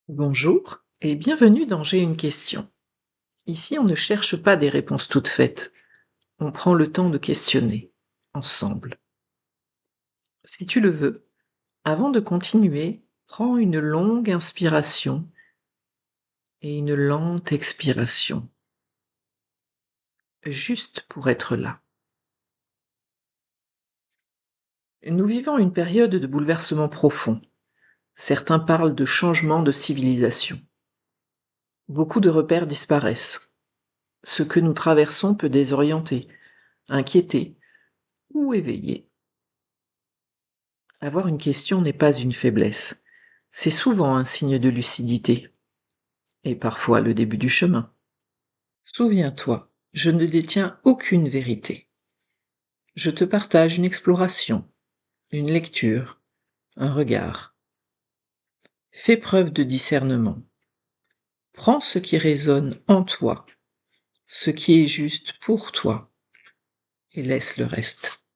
Bonjour et bienvenue dans J'ai une question. Ici, on ne cherche pas des réponses toutes faites. On prend le temps de questionner, ensemble. Si tu le veux, avant de continuer, prends une longue inspiration et une lente expiration, juste pour être là. Nous vivons une période de bouleversement profond. Certains parlent de changement de civilisation. Beaucoup de repères disparaissent. Ce que nous traversons peut désorienter, inquiéter ou éveiller. Avoir une question n'est pas une faiblesse, c'est souvent un signe de lucidité, et parfois le début du chemin. Souviens-toi, je ne détiens aucune vérité. Je te partage une exploration, une lecture, un regard. Fais preuve de discernement. Prends ce qui résonne en toi, ce qui est juste pour toi, et laisse le reste.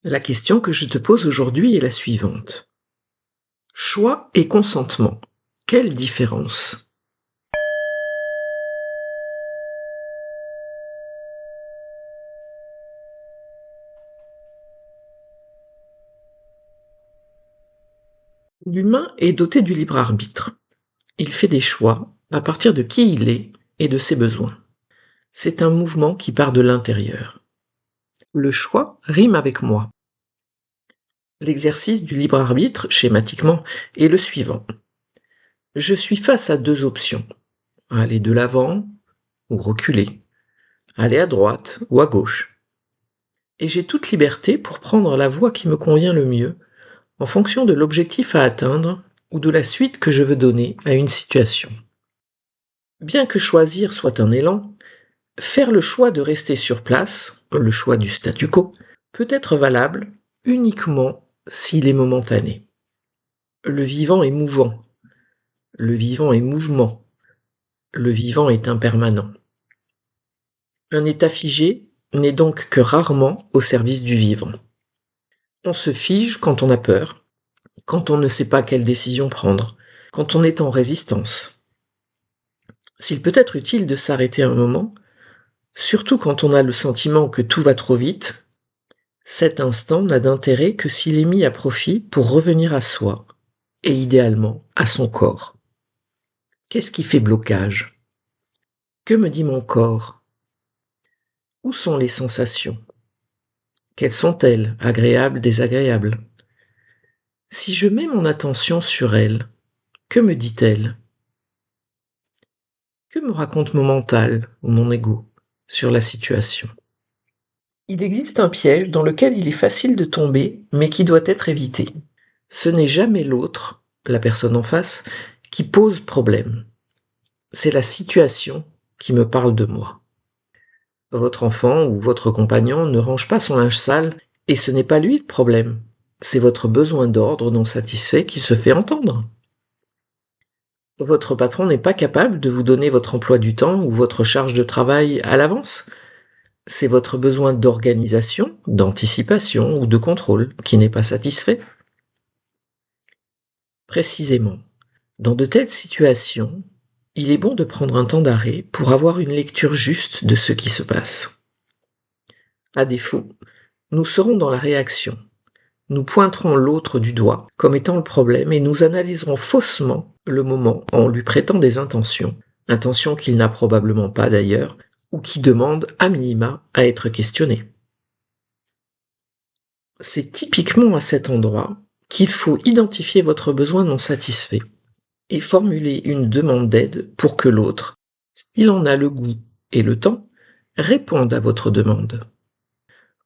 La question que je te pose aujourd'hui est la suivante. Choix et consentement. Quelle différence? L'humain est doté du libre arbitre. Il fait des choix à partir de qui il est et de ses besoins. C'est un mouvement qui part de l'intérieur. Le choix rime avec moi. L'exercice du libre arbitre, schématiquement, est le suivant. Je suis face à deux options. Aller de l'avant ou reculer. Aller à droite ou à gauche. Et j'ai toute liberté pour prendre la voie qui me convient le mieux, en fonction de l'objectif à atteindre ou de la suite que je veux donner à une situation. Bien que choisir soit un élan, faire le choix de rester sur place, le choix du statu quo, peut être valable uniquement s'il est momentané. Le vivant est mouvant, le vivant est mouvement, le vivant est impermanent. Un état figé n'est donc que rarement au service du vivant. On se fige quand on a peur, quand on ne sait pas quelle décision prendre, quand on est en résistance. S'il peut être utile de s'arrêter un moment, surtout quand on a le sentiment que tout va trop vite, cet instant n'a d'intérêt que s'il est mis à profit pour revenir à soi, et idéalement à son corps. Qu'est-ce qui fait blocage? Que me dit mon corps? Où sont les sensations? Quelles sont-elles, agréables, désagréables? Si je mets mon attention sur elles, que me dit-elle? Que me raconte mon mental ou mon ego sur la situation? Il existe un piège dans lequel il est facile de tomber, mais qui doit être évité. Ce n'est jamais l'autre, la personne en face, qui pose problème. C'est la situation qui me parle de moi. Votre enfant ou votre compagnon ne range pas son linge sale et ce n'est pas lui le problème. C'est votre besoin d'ordre non satisfait qui se fait entendre. Votre patron n'est pas capable de vous donner votre emploi du temps ou votre charge de travail à l'avance. C'est votre besoin d'organisation, d'anticipation ou de contrôle qui n'est pas satisfait. Précisément, dans de telles situations, il est bon de prendre un temps d'arrêt pour avoir une lecture juste de ce qui se passe. À défaut, nous serons dans la réaction. Nous pointerons l'autre du doigt comme étant le problème et nous analyserons faussement le moment en lui prêtant des intentions qu'il n'a probablement pas d'ailleurs, ou qui demandent à minima à être questionnées. C'est typiquement à cet endroit qu'il faut identifier votre besoin non satisfait et formuler une demande d'aide pour que l'autre, s'il en a le goût et le temps, réponde à votre demande.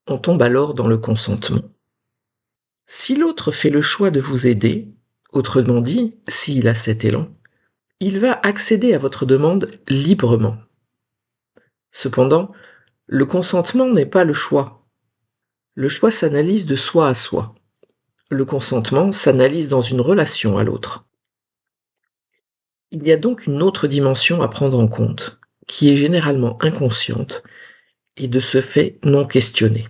On tombe alors dans le consentement. Si l'autre fait le choix de vous aider, autrement dit, s'il a cet élan, il va accéder à votre demande librement. Cependant, le consentement n'est pas le choix. Le choix s'analyse de soi à soi. Le consentement s'analyse dans une relation à l'autre. Il y a donc une autre dimension à prendre en compte, qui est généralement inconsciente et de ce fait non questionnée.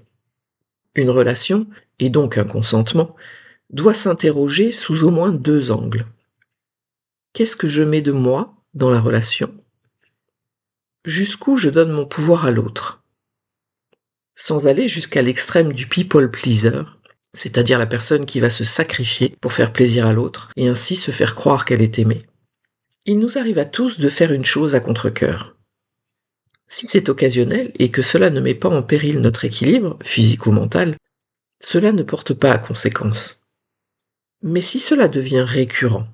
Une relation, et donc un consentement, doit s'interroger sous au moins 2 angles. Qu'est-ce que je mets de moi dans la relation? Jusqu'où je donne mon pouvoir à l'autre? Sans aller jusqu'à l'extrême du people pleaser, c'est-à-dire la personne qui va se sacrifier pour faire plaisir à l'autre et ainsi se faire croire qu'elle est aimée. Il nous arrive à tous de faire une chose à contre-cœur. Si c'est occasionnel et que cela ne met pas en péril notre équilibre, physique ou mental, cela ne porte pas à conséquence. Mais si cela devient récurrent,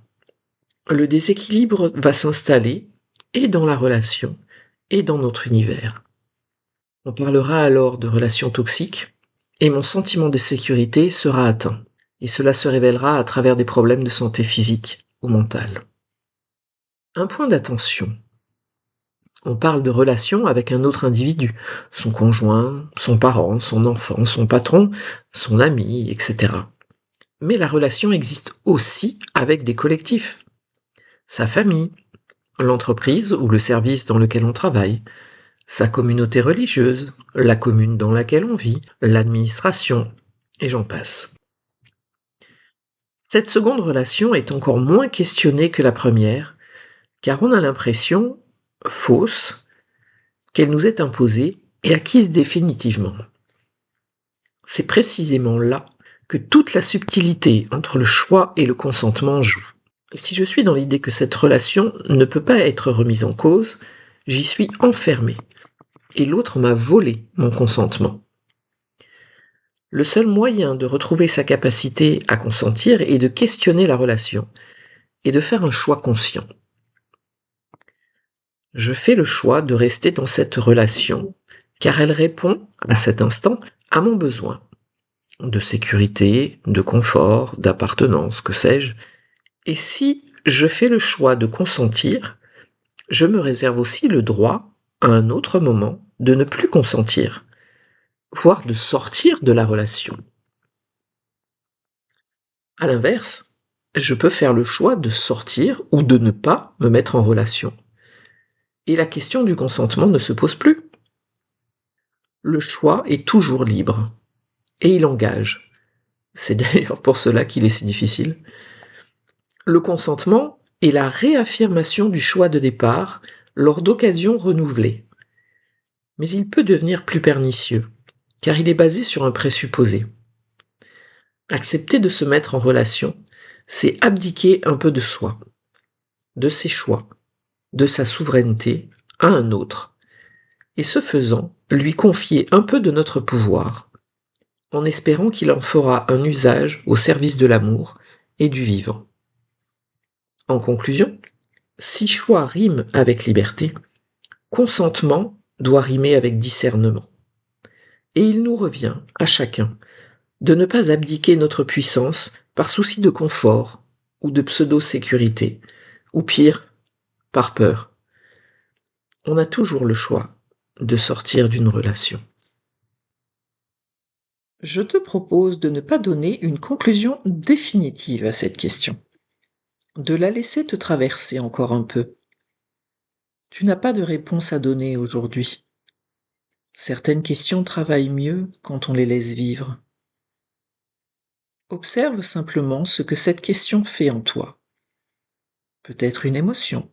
le déséquilibre va s'installer et dans la relation et dans notre univers. On parlera alors de relations toxiques et mon sentiment de sécurité sera atteint. Et cela se révélera à travers des problèmes de santé physique ou mentale. Un point d'attention. On parle de relation avec un autre individu, son conjoint, son parent, son enfant, son patron, son ami, etc. Mais la relation existe aussi avec des collectifs. Sa famille, l'entreprise ou le service dans lequel on travaille, sa communauté religieuse, la commune dans laquelle on vit, l'administration, et j'en passe. Cette seconde relation est encore moins questionnée que la première, car on a l'impression, fausse, qu'elle nous est imposée et acquise définitivement. C'est précisément là que toute la subtilité entre le choix et le consentement joue. Si je suis dans l'idée que cette relation ne peut pas être remise en cause, j'y suis enfermé, et l'autre m'a volé mon consentement. Le seul moyen de retrouver sa capacité à consentir est de questionner la relation, et de faire un choix conscient. Je fais le choix de rester dans cette relation, car elle répond, à cet instant, à mon besoin de sécurité, de confort, d'appartenance, que sais-je. Et si je fais le choix de consentir, je me réserve aussi le droit, à un autre moment, de ne plus consentir, voire de sortir de la relation. À l'inverse, je peux faire le choix de sortir ou de ne pas me mettre en relation. Et la question du consentement ne se pose plus. Le choix est toujours libre, et il engage. C'est d'ailleurs pour cela qu'il est si difficile. Le consentement est la réaffirmation du choix de départ lors d'occasions renouvelées. Mais il peut devenir plus pernicieux, car il est basé sur un présupposé. Accepter de se mettre en relation, c'est abdiquer un peu de soi, de ses choix, de sa souveraineté à un autre, et ce faisant, lui confier un peu de notre pouvoir, en espérant qu'il en fera un usage au service de l'amour et du vivant. En conclusion, si choix rime avec liberté, consentement doit rimer avec discernement. Et il nous revient, à chacun, de ne pas abdiquer notre puissance par souci de confort ou de pseudo-sécurité, ou pire, par peur. On a toujours le choix de sortir d'une relation. Je te propose de ne pas donner une conclusion définitive à cette question, de la laisser te traverser encore un peu. Tu n'as pas de réponse à donner aujourd'hui. Certaines questions travaillent mieux quand on les laisse vivre. Observe simplement ce que cette question fait en toi. Peut-être une émotion,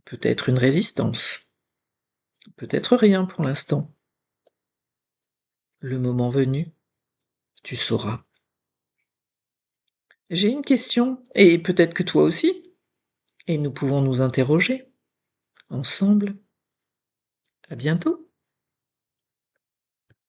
peut-être une résistance, peut-être rien pour l'instant. Le moment venu, tu sauras. J'ai une question, et peut-être que toi aussi, et nous pouvons nous interroger ensemble. À bientôt.